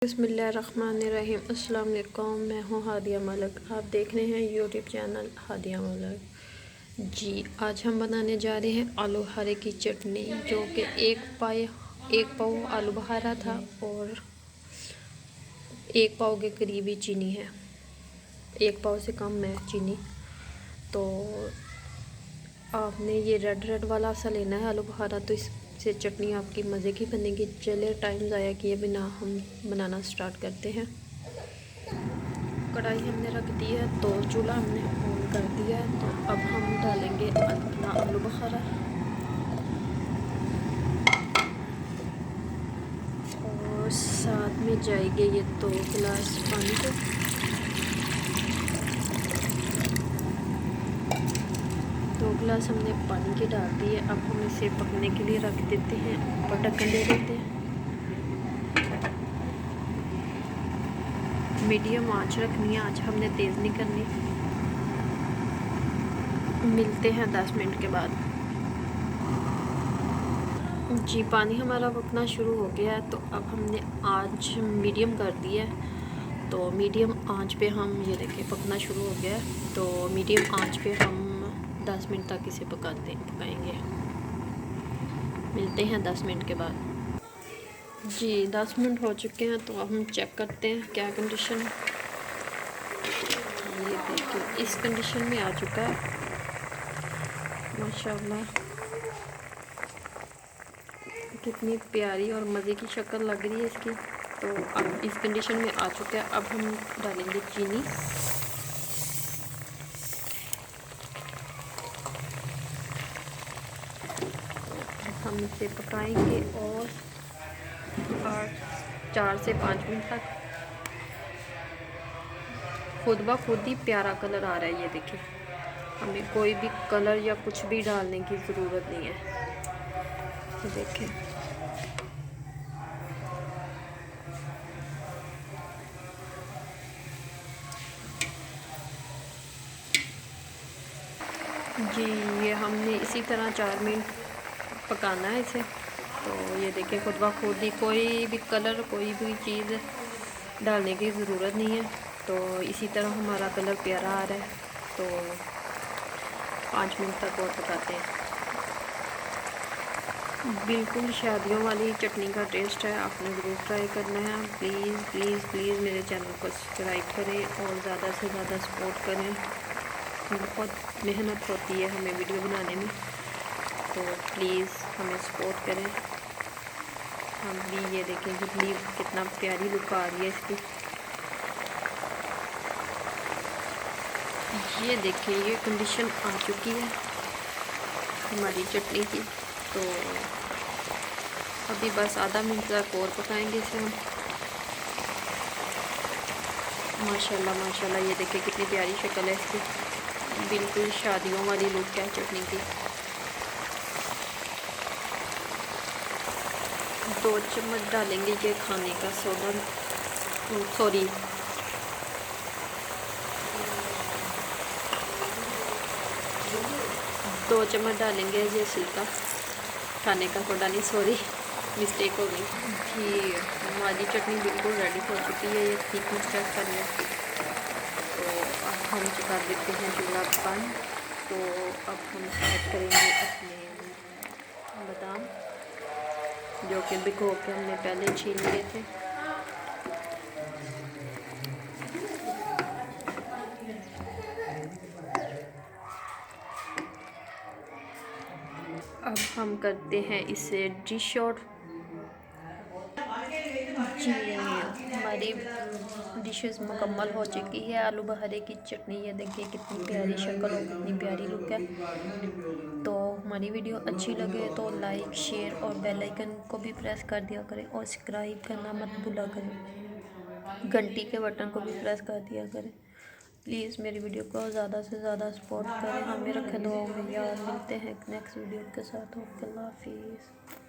बिस्मिल्लाहिर्रहमानिर्रहीम। अस्सलाम वालेकुम। मैं हूँ हादिया मलिक। आप देख रहे हैं यूट्यूब चैनल हादिया मलिक। जी, आज हम बनाने जा रहे हैं आलू बुखारे की चटनी, जो कि एक पाव आलू बुखारा था और एक पाव के करीब ही चीनी है। एक पाव से कम है चीनी। तो आपने ये रेड वाला सा लेना है आलू बुखारा, तो इससे चटनी आपकी मज़े की बनेगी। चलिए टाइम ज़ाया किए बिना हम बनाना स्टार्ट करते हैं। कढ़ाई हमने रख दी है, तो चूल्हा हमने ऑन कर दिया है। तो अब हम डालेंगे अपना आलू बुखारा और साथ में जाएंगे ये 2 गिलास पानी के। 2 गिलास हमने पानी के डाल दिए। अब हम इसे पकने के लिए रख देते हैं, ऊपर ढक्कन दे देते हैं। मीडियम आंच रखनी है, आज हमने तेज़ नहीं करनी। मिलते हैं 10 मिनट के बाद। जी, पानी हमारा पकना शुरू हो गया है, तो अब हमने आंच मीडियम कर दी है। तो मीडियम आंच पे हम ये देखिए पकना शुरू हो गया है। तो मीडियम आंच पे हम 10 मिनट तक इसे पकाएंगे। मिलते हैं 10 मिनट के बाद। जी, 10 मिनट हो चुके हैं, तो अब हम चेक करते हैं क्या कंडीशन है। ये देखिए इस कंडीशन में आ चुका है माशाल्लाह। कितनी प्यारी और मज़े की शक्ल लग रही है इसकी। तो अब इस कंडीशन में आ चुका है। अब हम डालेंगे चीनी। हम इसे पकाएंगे और 4 से 5 मिनट तक। खुद ब खुद ही प्यारा कलर आ रहा है, ये देखिए। हमें कोई भी कलर या कुछ भी डालने की ज़रूरत नहीं है। देखें जी, ये हमने इसी तरह 4 मिनट पकाना है इसे। तो ये देखिए खुद ब खुद ही कोई भी कलर, कोई भी चीज़ डालने की ज़रूरत नहीं है। तो इसी तरह हमारा कलर प्यारा आ रहा है। तो 5 मिनट तक और पकाते हैं। बिल्कुल शादियों वाली चटनी का टेस्ट है, आपने ज़रूर ट्राई करना है। प्लीज़ प्लीज़ प्लीज़ मेरे चैनल को सब्सक्राइब करें और ज़्यादा से ज़्यादा सपोर्ट करें। बहुत मेहनत होती है हमें वीडियो बनाने में, तो प्लीज़ हमें सपोर्ट करें। हम भी ये देखें कितना प्यारी लुक आ रही है इसकी। ये देखिए ये कंडीशन आ चुकी है हमारी चटनी की। तो अभी बस आधा मिनट तक और पकाएंगे इसे हम। माशाल्लाह माशाल्लाह, ये देखिए कितनी प्यारी शक्ल है इसकी। बिल्कुल शादियों वाली लुक है चटनी की। 2 चम्मच डालेंगे ये खाने का सोडा, सॉरी 2 चम्मच डालेंगे ये सिरका, खाने का सोडा नहीं, सॉरी मिस्टेक हो गई जी। हमारी चटनी बिल्कुल रेडी हो चुकी है। ये थिकनेस चेक कर लें। तो अब हम कर देते हैं चूल्हा बंद। तो अब हम ऐड करेंगे अपने बादाम, जो कि भिगो के हमने पहले छील लिए थे। अब हम करते हैं इसे डिश आउट। जी, हमारी डिशेस मुकम्मल हो चुकी है आलू बुखारे की चटनी। ये देखिए कितनी प्यारी शक्ल और कितनी प्यारी लुक है। तो हमारी वीडियो अच्छी लगे तो लाइक, शेयर और बेल आइकन को भी प्रेस कर दिया करें और सब्सक्राइब करना मत भूला करें। घंटी के बटन को भी प्रेस कर दिया करें। प्लीज़ मेरी वीडियो को ज़्यादा से ज़्यादा सपोर्ट करें। हमें रखें दुआओं में याद। मिलते हैं नेक्स्ट वीडियो के साथ। ओके, अल्लाह हाफिज़।